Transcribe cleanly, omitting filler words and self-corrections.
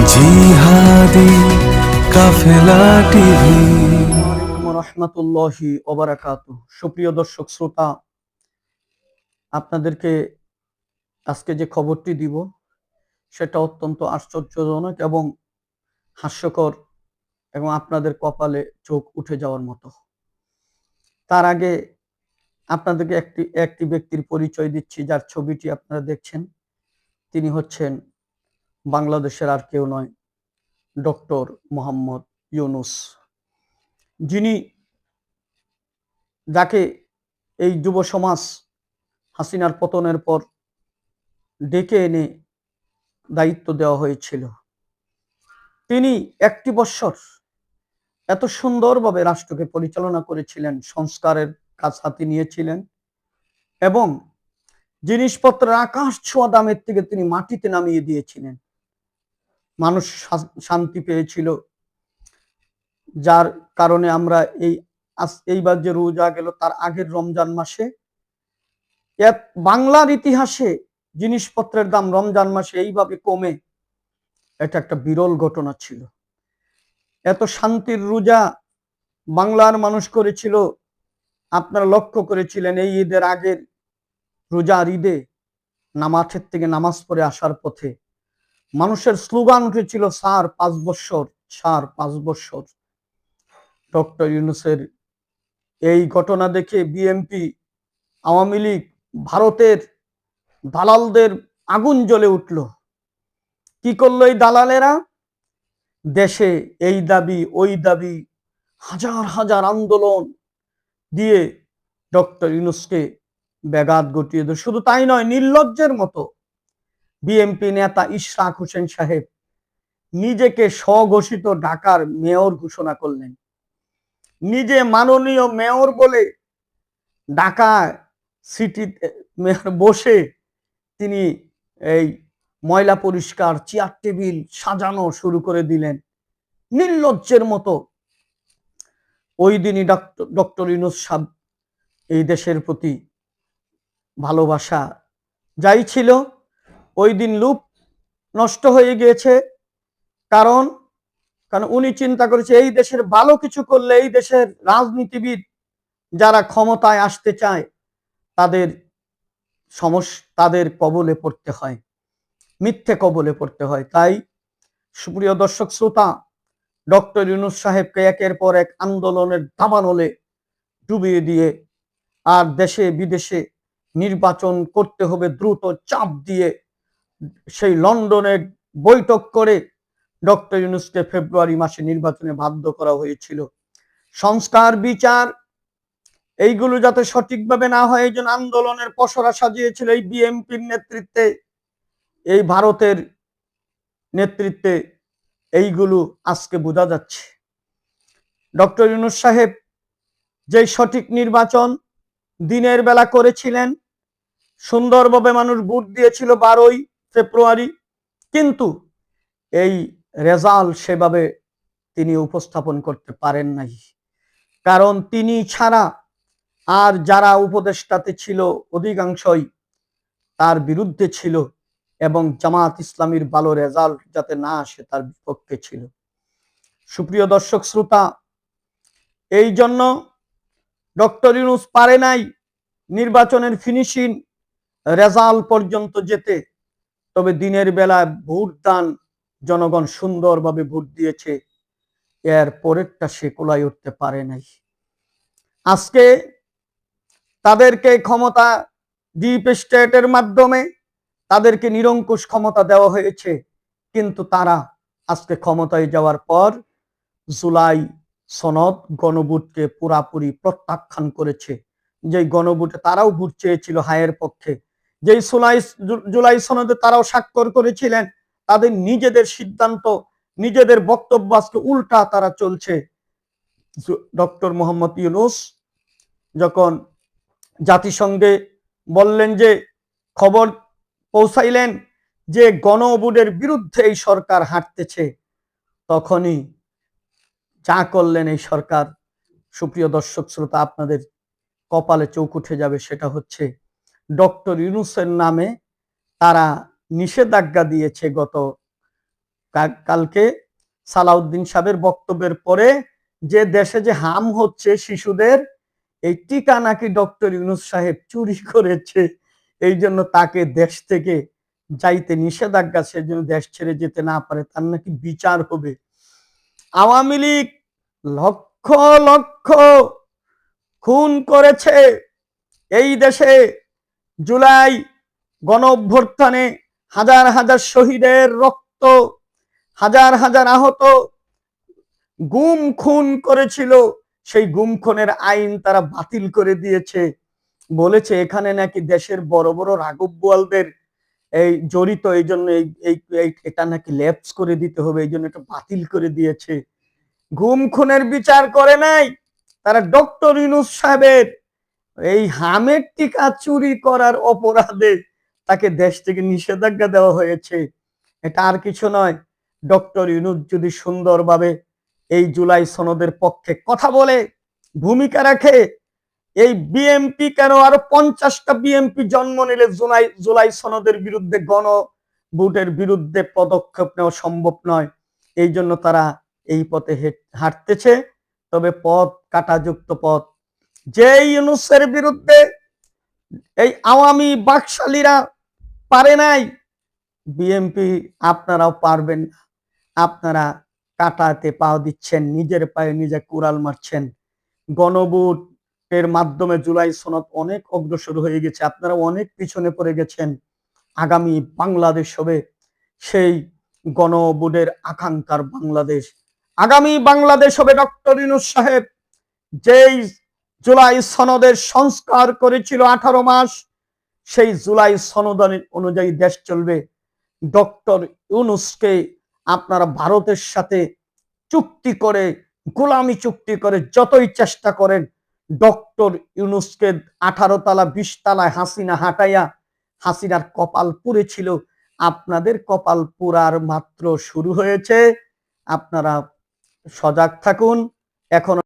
জিহাদি কাফেলা টিভি। রহমতুল্লাহি ওয়া বারাকাতুহু। সুপ্রিয় দর্শক শ্রোতা, আপনাদেরকে আজকে যে খবরটি দিব সেটা অত্যন্ত আশ্চর্যজনক এবং হাস্যকর এবং আপনাদের কপালে চোখ উঠে যাওয়ার মতো। তার আগে আপনাদেরকে একটি ব্যক্তির পরিচয় দিচ্ছি, যার ছবিটি আপনারা দেখছেন। তিনি হচ্ছেন বাংলাদেশের আর কেউ নয়, ডক্টর মোহাম্মদ ইউনূস, যাকে এই যুব সমাজ হাসিনার পতনের পর ডেকে এনে দায়িত্ব দেওয়া হয়েছিল। তিনি 1 বৎসর এত সুন্দরভাবে রাষ্ট্রকে পরিচালনা করেছিলেন, সংস্কারের কাজ হাতে নিয়েছিলেন এবং জিনিসপত্রের আকাশ ছোঁয়া দামের থেকে তিনি মাটিতে নামিয়ে দিয়েছিলেন। মানুষ শান্তি পেয়েছিল, যার কারণে আমরা এইবার যে রোজা গেল তার আগের রমজান মাসে বাংলার ইতিহাসে জিনিসপত্রের দাম রমজান মাসে এইভাবে কমে, এটা একটা বিরল ঘটনা ছিল। এত শান্তির রোজা বাংলার মানুষ করেছিল। আপনারা লক্ষ্য করেছিলেন এই ঈদের আগের রোজার ঈদে নামাজের থেকে নামাজ পড়ে আসার পথে মানুষের স্লোগান উঠেছিল, স্যার 5 বৎসর, স্যার 5 বৎসর। ডক্টর ইউনূসের এই ঘটনা দেখে বিএনপি, আওয়ামী লীগ, ভারতের দালালদের আগুন জ্বলে উঠল। কি করলো এই দালালেরা? দেশে এই দাবি ওই দাবি, হাজার হাজার আন্দোলন দিয়ে ডক্টর ইউনূসকে ব্যাঘাত ঘটিয়ে দেয়। শুধু তাই নয়, নির্লজ্জের মতো বিএনপি নেতা ইশরাক হোসেন সাহেব নিজেকে স্বঘোষিত ঢাকার মেয়র ঘোষণা করলেন। নিজে মাননীয় মেয়র বলে ঢাকা সিটিতে বসে তিনি এই ময়লা পরিষ্কার, চেয়ার টেবিল সাজানো শুরু করে দিলেন নির্লজ্জের মতো। ওই দিনই ডক্টর ইউনূস সাহেব এই দেশের প্রতি ভালোবাসা যাই ছিল, ওই দিন লুপ নষ্ট হয়ে গিয়েছে। কারণ উনি চিন্তা করেছে এই দেশের ভালো কিছু করলে এই দেশের রাজনীতিবিদ যারা ক্ষমতায় আসতে চায় তাদের কবলে পড়তে হয়, মিথ্যে কবলে পড়তে হয়। তাই সুপ্রিয় দর্শক শ্রোতা, ডক্টর ইউনূস সাহেবকে একের পর এক আন্দোলনের দাবানলে ডুবিয়ে দিয়ে আর দেশে বিদেশে নির্বাচন করতে হবে দ্রুত চাপ দিয়ে সেই লন্ডনে বৈঠক করে ডক্টর ইউনূসকে ফেব্রুয়ারি মাসে নির্বাচনে বাধ্য করা হয়েছিল। সংস্কার, বিচার এইগুলো যাতে সঠিকভাবে না হয় এই জন্য আন্দোলনের পসরা সাজিয়েছিল এই বিএনপির নেতৃত্বে, এই ভারতের নেতৃত্বে। এইগুলো আজকে বোঝা যাচ্ছে। ডক্টর ইউনূস সাহেব যে সঠিক নির্বাচন দিনের বেলা করেছিলেন, সুন্দরভাবে মানুষ ভোট দিয়েছিল 12ই ফেব্রুয়ারি, কিন্তু এই রেজাল্ট সেভাবে তিনি উপস্থাপন করতে পারেন নাই। কারণ তিনি ছাড়া আর যারা উপদেষ্টাতে ছিল অধিকাংশই তার বিরুদ্ধে ছিল এবং জামাত ইসলামীর ভালো রেজাল্ট যাতে না আসে তার বিপক্ষে ছিল। সুপ্রিয় দর্শক শ্রোতা, এই জন্য ডক্টর ইউনূস পারে নাই নির্বাচনের ফিনিশিং রেজাল্ট পর্যন্ত যেতে। তবে দিনের বেলা ভোট দান, জনগণ সুন্দরভাবে ভোট দিয়েছে, এর পরেরটা সে কোলায় উঠতে পারে নাই। আজকে তাদেরকে ক্ষমতা ডিপ স্টেটের মাধ্যমে তাদেরকে নিরঙ্কুশ ক্ষমতা দেওয়া হয়েছে, কিন্তু তারা আজকে ক্ষমতায় যাওয়ার পর জুলাই সনদ গণভোটকে পুরাপুরি প্রত্যাখ্যান করেছে। যে গণভোটে তারাও ভোট চেয়েছিল হায়ের পক্ষে, যেই জুলাই সনদে তারাও স্বাক্ষর করেছিলেন, তাদের নিজেদের সিদ্ধান্ত, নিজেদের বক্তব্য আজকে উল্টা তারা চলছে। ডক্টর মোহাম্মদ ইউনূস যখন জাতিসংঘে বললেন, যে খবর পৌঁছাইলেন যে গণভোটের বিরুদ্ধে এই সরকার হাঁটতেছে, তখনই যা করলেন এই সরকার, সুপ্রিয় দর্শক শ্রোতা, আপনাদের কপালে চোখ উঠে যাবে। সেটা হচ্ছে ডক্টর ইউনূসের নামে তারা নিষেধাজ্ঞা দিয়েছে গত কালকে সালাউদ্দিন সাহেবের বক্তব্যের পরে যে দেশে যে হাম হচ্ছে শিশুদের, এই টিকা নাকি ডক্টর ইউনূস সাহেব চুরি করেছে, এই জন্য তাকে দেশ থেকে যাইতে নিষেধাজ্ঞা, সেজন্য দেশ ছেড়ে যেতে না পারে, তার নাকি বিচার হবে। আওয়ামী লীগ লক্ষ লক্ষ খুন করেছে এই দেশে। জুলাই গণ অভ্যুত্থানে হাজার হাজার শহীদের রক্ত, হাজার হাজার আহত, গুম খুন করেছিল, সেই গুম খুনের আইন তারা বাতিল করে দিয়েছে। বলেছে এখানে নাকি দেশের বড় বড় রাঘব বোয়ালদের এই জড়িত, এই জন্য এটা নাকি ল্যাপস করে দিতে হবে, এই জন্য এটা বাতিল করে দিয়েছে। গুম খুনের বিচার করে নাই তারা, ডক্টর ইউনূস সাহেবের এই হামের টিকা চুরি করার অপরাধে তাকে দেশ থেকে নিষেধাজ্ঞা দেওয়া হয়েছে। এটা আর কিছু নয়, ডক্টর ইউনূস যদি সুন্দরভাবে এই জুলাই সনদের পক্ষে কথা বলে, ভূমিকা রাখে, এই বিএমপি কেন আরো 50টা বিএমপি জন্ম নিলে জুলাই সনদের বিরুদ্ধে, গণ ভোটের বিরুদ্ধে পদক্ষেপ নেওয়া সম্ভব নয়। এই জন্য তারা এই পথে হাঁটতেছে, তবে পথ কাঁটাযুক্ত পথ। যে ইউনূসের বিরুদ্ধে এই আওয়ামী বাকশালীরা পারে নাই, বিএমপি আপনারাও পারবেন না। আপনারা কাটাতে পাও দিচ্ছেন, নিজের পায়ে নিজে কুড়াল মারছেন। গণভোটের মাধ্যমে জুলাই সনদ অনেক অগ্রসর হয়ে গেছে, আপনারা অনেক পিছনে পড়ে গেছেন। আগামী বাংলাদেশ হবে সেই গণভোটের আকাঙ্ক্ষার বাংলাদেশ। আগামী বাংলাদেশ হবে ডক্টর ইউনূস সাহেব যেই জুলাই সনদের সংস্কার করেছিল 18 মাস, সেই জুলাই সনদ অনুযায়ী দেশ চলবে। ডক্টর ইউনূসকে আপনারা ভারতের সাথে চুক্তি করে, গোলামি চুক্তি করে যতই চেষ্টা করেন, ডক্টর ইউনূসকে 18 তলা 20 তলায় হাসিনা হাঁটাইয়া, হাসিনার কপাল পুড়েছিল, আপনাদের কপাল পুরার মাত্র শুরু হয়েছে। আপনারা সজাগ থাকুন, এখনো